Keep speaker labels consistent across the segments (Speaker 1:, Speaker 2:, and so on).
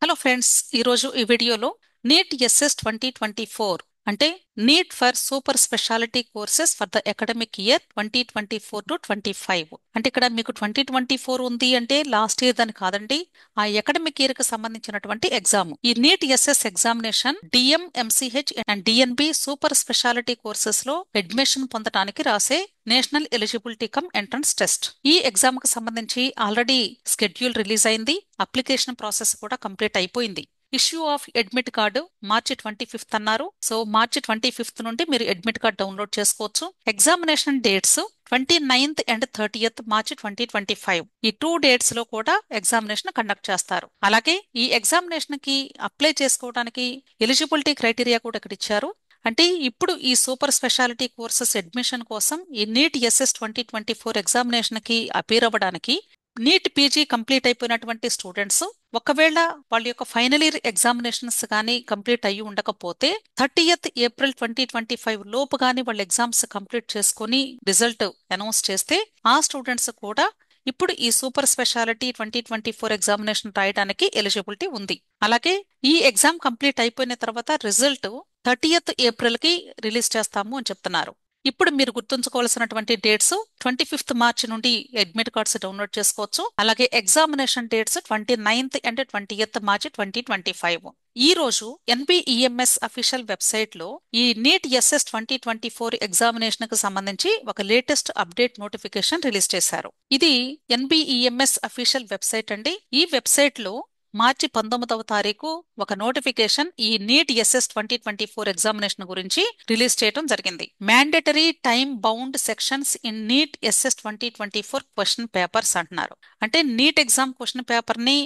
Speaker 1: Hello friends, ఈరోజు ఈ వీడియోలో నీట్ ఎస్ఎస్ 2024 అంటే neat for super speciality courses for the academic year 2024 to 25 అంటే ఇక్కడ మీకు 2024 ఉంది అంటే లాస్ట్ ఇయర్ దాని కాదండి. ఆ అకాడమిక్ ఇయర్ కి సంబంధించినటువంటి ఎగ్జామ్. ఈ NEET SS examination DM MCH and DNB super speciality courses లో అడ్మిషన్ పొందడానికి రాసే national eligibility cum entrance test. ఈ ఎగ్జామ్ కి సంబంధించి ఆల్రెడీ స్కెడ్యూల్ రిలీజ్ అయింది. అప్లికేషన్ ప్రాసెస్ కూడా కంప్లీట్ అయిపోయింది. Issue of admit card March 25th అన్నారు. సో మార్చి 25th నుండి మీరు అడ్మిట్ కార్డ్ డౌన్లోడ్ చేసుకోవచ్చు. ఎగ్జామినేషన్ డేట్స్ 29th అండ్ 30th మార్చి 2025. ఈ 2 డేట్స్ లో కూడా ఎగ్జామినేషన్ కండక్ట్ చేస్తారు. అలాగే ఈ ఎగ్జామినేషన్ కి అప్లై చేసుకోవడానికి ఎలిజిబిలిటీ క్రైటీరియా కూడా ఇక్కడ ఇచ్చారు. అంటే ఇప్పుడు ఈ సూపర్ స్పెషాలిటీ కోర్సెస్ అడ్మిషన్ కోసం ఈ నీట్ ఎస్ఎస్ 2024 ఎగ్జామినేషన్ కి అపీర్ అవ్వడానికి నీట్ పీజీ కంప్లీట్ అయిపోయినటువంటి స్టూడెంట్స్ ఒకవేళ వాళ్ళ యొక్క ఫైనల్ ఇయర్ ఎగ్జామినేషన్స్ కానీ కంప్లీట్ అయ్యి ఉండకపోతే 30th ఏప్రిల్ 2025 లోపు కానీ వాళ్ళ ఎగ్జామ్స్ కంప్లీట్ చేసుకుని రిజల్ట్ అనౌన్స్ చేస్తే ఆ స్టూడెంట్స్ కూడా ఇప్పుడు ఈ సూపర్ స్పెషాలిటీ 2024 ఎగ్జామినేషన్ రాయడానికి ఎలిజిబిలిటీ ఉంది. అలాగే ఈ ఎగ్జామ్ కంప్లీట్ అయిపోయిన తర్వాత రిజల్ట్ 30th ఏప్రిల్ కి రిలీజ్ చేస్తాము అని చెప్తున్నారు. ఇప్పుడు మీరు గుర్తుంచుకోవాల్సినటువంటి డేట్స్ 25th మార్చి నుండి అడ్మిట్ కార్డ్స్ డౌన్లోడ్ చేసుకోవచ్చు. అలాగే examination dates 29th and 20th మార్చి 2025. ఈ రోజు ఎన్బిఈఎంఎస్ అఫీషియల్ వెబ్సైట్ లో ఈ నీట్ ఎస్ఎస్ 2024 ఎగ్జామినేషన్ కు సంబంధించి ఒక లేటెస్ట్ అప్డేట్ నోటిఫికేషన్ రిలీజ్ చేశారు. ఇది ఎన్బిఈఎంఎస్ అఫీషియల్ వెబ్సైట్ అండి. ఈ వెబ్సైట్ లో మార్చి 19వ తారీఖు ఒక నోటిఫికేషన్ ఈ నీట్ ఎస్ఎస్ 2024 ఎగ్జామినేషన్ గురించి రిలీజ్ చేయడం జరిగింది. Mandatory time bound sections in NEET SS 2024 question papers అంటున్నారు. అంటే నీట్ ఎగ్జామ్ క్వశ్చన్ పేపర్ ని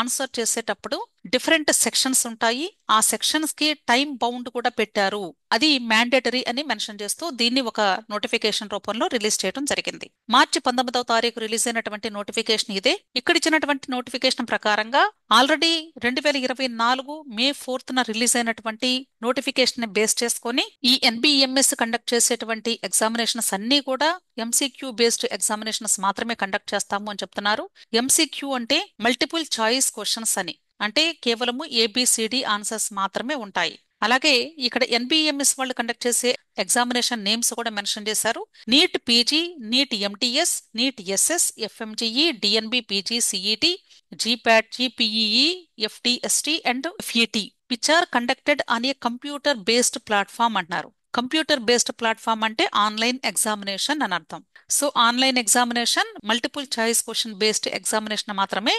Speaker 1: ఆన్సర్ చేసేటప్పుడు డిఫరెంట్ సెక్షన్స్ ఉంటాయి. ఆ సెక్షన్స్ కి టైం బౌండ్ కూడా పెట్టారు. అది మ్యాండేటరీ అని మెన్షన్ చేస్తూ దీన్ని ఒక నోటిఫికేషన్ రూపంలో రిలీజ్ చేయడం జరిగింది. మార్చి 19వ తారీఖు రిలీజ్ అయినటువంటి నోటిఫికేషన్ ఇదే. ఇక్కడ ఇచ్చినటువంటి నోటిఫికేషన్ ప్రకారంగా ఆల్రెడీ 2024 మే 4th రిలీజ్ అయినటువంటి నోటిఫికేషన్ బేస్ చేసుకుని ఈ ఎన్బిఎంఎస్ కండక్ట్ చేసేటువంటి ఎగ్జామినేషన్స్ అన్ని కూడా ఎంసీక్యూ బేస్డ్ ఎగ్జామినేషన్స్ మాత్రమే కండక్ట్ చేస్తాము అని చెప్తున్నారు. ఎంసీక్యూ అంటే మల్టిపుల్ చాయిస్ క్వశ్చన్స్ అని, అంటే కేవలము ఏబిసిడి ఆన్సర్స్ మాత్రమే ఉంటాయి. అలాగే ఇక్కడ ఎన్బిఎంఎస్ వాళ్ళు కండక్ట్ చేసే ఎగ్జామినేషన్ నేమ్స్ కూడా మెన్షన్ చేశారు. NEET PG, NEET MDS, NEET SS, FMGE, DNB PG, CET, GPAT, GPEE, FTST and FET which are conducted on a computer based platform అంటున్నారు. కంప్యూటర్ బేస్డ్ ప్లాట్ఫామ్ అంటే ఆన్లైన్ ఎగ్జామినేషన్ అని అర్థం. So online examination multiple choice question based examination మాత్రమే.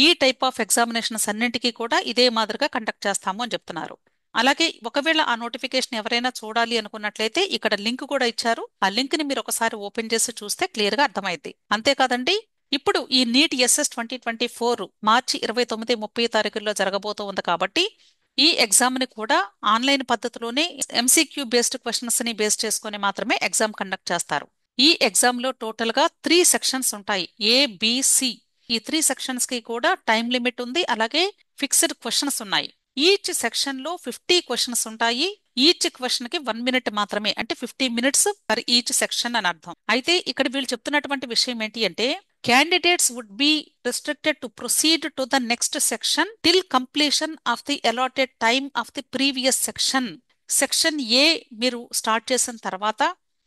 Speaker 1: ఈ type of examinations అన్నింటికీ కూడా ఇదే మాదిరిగా కండక్ట్ చేస్తాము అని చెప్తున్నారు. అలాగే ఒకవేళ ఆ నోటిఫికేషన్ ఎవరైనా చూడాలి అనుకున్నట్లయితే ఇక్కడ లింక్ కూడా ఇచ్చారు. ఆ లింక్ ని మీరు ఒకసారి ఓపెన్ చేసి చూస్తే క్లియర్ గా అర్థమైంది. అంతేకాదండి, ఇప్పుడు ఈ నీట్ ఎస్ఎస్ 2024 మార్చి 29, 30 తారీఖుల్లో జరగబోతూ ఉంది కాబట్టి ఈ ఎగ్జామ్ ని కూడా ఆన్లైన్ పద్ధతిలోనే ఎంసీక్యూ బేస్డ్ క్వశ్చన్స్ ని బేస్ చేసుకుని మాత్రమే ఎగ్జామ్ కండక్ట్ చేస్తారు. ఈ ఎగ్జామ్ లో టోటల్ గా 3 సెక్షన్స్ ఉంటాయి, ఏబిసి. ఈ 3 సెక్షన్స్ కి కూడా టైం లిమిట్ ఉంది. అలాగే ఫిక్స్డ్ క్వశ్చన్స్ ఉన్నాయి. ఈచ్ సెక్షన్ లో 50 క్వశ్చన్స్ ఉంటాయి. ఈచ్ క్వశ్చన్ కి 1 minute మాత్రమే, అంటే 50 minutes పర్ ఈచ్ సెక్షన్ అని అర్థం. అయితే ఇక్కడ వీళ్ళు చెప్తున్నటువంటి విషయం ఏంటి అంటే candidates would be restricted to proceed to the next section till completion of the allotted time of the previous section. Section ఏ మీరు స్టార్ట్ చేసిన తర్వాత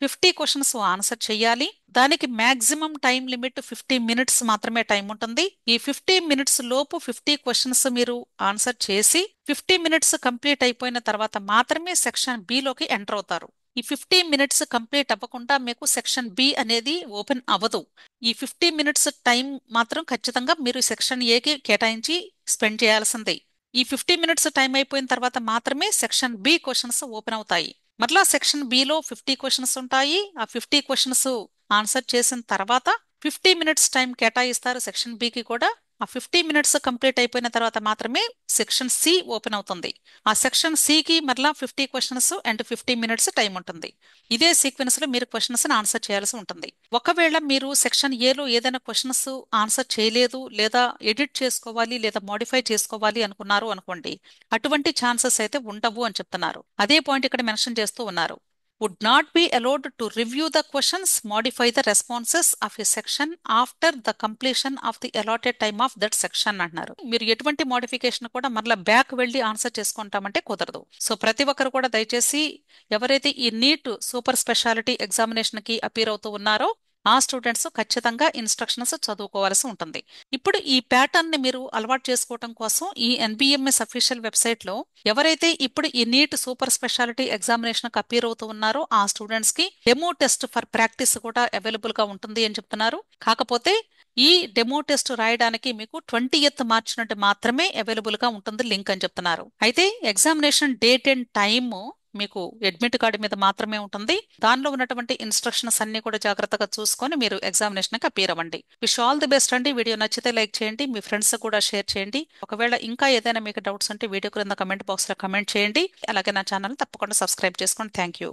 Speaker 1: 50 క్వశ్చన్స్ ఆన్సర్ చేయాలి. దానికి మాక్సిమం టైం లిమిట్ 50 minutes మాత్రమే టైం ఉంటుంది. ఈ 50 minutes లోపు 50 క్వశ్చన్స్ మీరు ఆన్సర్ చేసి 50 minutes కంప్లీట్ అయిపోయిన తర్వాత మాత్రమే సెక్షన్ బి లోకి ఎంటర్ అవుతారు. ఈ 50 minutes కంప్లీట్ అవ్వకుండా మీకు సెక్షన్ బి అనేది ఓపెన్ అవ్వదు. ఈ 50 minutes టైం మాత్రం ఖచ్చితంగా మీరు సెక్షన్ ఏకి కేటాయించి స్పెండ్ చేయాల్సిందే. ఈ 50 minutes టైం అయిపోయిన తర్వాత మాత్రమే సెక్షన్ బి క్వశ్చన్స్ ఓపెన్ అవుతాయి. మరలా సెక్షన్ బిలో 50 క్వశ్చన్స్ ఉంటాయి. ఆ 50 క్వశ్చన్స్ ఆన్సర్ చేసిన తర్వాత 50 minutes టైం కేటాయిస్తారు సెక్షన్ బికి కూడా. ఆ 50 minutes కంప్లీట్ అయిపోయిన తర్వాత మాత్రమే సెక్షన్ సి ఓపెన్ అవుతుంది. ఆ సెక్షన్ సికి మరలా 50 క్వశ్చన్స్ అండ్ 50 minutes టైం ఉంటుంది. ఇదే సీక్వెన్స్ లో మీరు క్వశ్చన్స్ ఆన్సర్ చేయాల్సి ఉంటుంది. ఒకవేళ మీరు సెక్షన్ ఏలో ఏదైనా క్వశ్చన్స్ ఆన్సర్ చేయలేదు, లేదా ఎడిట్ చేసుకోవాలి, లేదా మోడిఫై చేసుకోవాలి అనుకున్నారు అనుకోండి, అటువంటి ఛాన్సెస్ అయితే ఉండవు అని చెప్తున్నారు. అదే పాయింట్ ఇక్కడ మెన్షన్ చేస్తూ ఉన్నారు. would not be allowed to review the questions, modify the responses of a section after the completion of the allotted time of that section అంటున్నారు. మీరు ఎటువంటి మోడిఫికేషన్ కూడా మరలా బ్యాక్ వెళ్ళి ఆన్సర్ చేసుకుంటామంటే కుదరదు. సో ప్రతి ఒక్కరు కూడా దయచేసి ఎవరైతే ఈ నీట్ సూపర్ స్పెషాలిటీ ఎగ్జామినేషన్ కి అపీర్ అవుతూ ఉన్నారో ఆ స్టూడెంట్స్ ఖచ్చితంగా ఇన్స్ట్రక్షన్స్ చదువుకోవాల్సి ఉంటుంది. ఇప్పుడు ఈ ప్యాటర్న్ ని మీరు అలవాటు చేసుకోవడం కోసం ఈ ఎన్బిఎంఎస్ అఫీషియల్ వెబ్సైట్ లో ఎవరైతే ఇప్పుడు ఈ నీట్ సూపర్ స్పెషాలిటీ ఎగ్జామినేషన్ కి అపీర్ అవుతూ ఉన్నారో ఆ స్టూడెంట్స్ కి డెమో టెస్ట్ ఫర్ ప్రాక్టీస్ కూడా అవైలబుల్ గా ఉంటుంది అని చెప్తున్నారు. కాకపోతే ఈ డెమో టెస్ట్ రాయడానికి మీకు 20th మార్చ్ నుండి మాత్రమే అవైలబుల్ గా ఉంటుంది లింక్ అని చెప్తున్నారు. అయితే ఎగ్జామినేషన్ డేట్ అండ్ టైమ్ మీకు అడ్మిట్ కార్డు మీద మాత్రమే ఉంటుంది. దానిలో ఉన్నటువంటి ఇన్స్ట్రక్షన్స్ అన్ని కూడా జాగ్రత్తగా చూసుకొని మీరు ఎగ్జామినేషన్ కి అపీర్ అవ్వండి. విష్ ఆల్ ది బెస్ట్ అండి. వీడియో నచ్చితే లైక్ చేయండి, మీ ఫ్రెండ్స్ కూడా షేర్ చేయండి. ఒకవేళ ఇంకా ఏదైనా మీకు డౌట్స్ ఉంటే వీడియో క్రింద కమెంట్ బాక్స్ లో కమెంట్ చేయండి. అలాగే నా ఛానల్ తప్పకుండా సబ్స్క్రైబ్ చేసుకోండి. Thank you.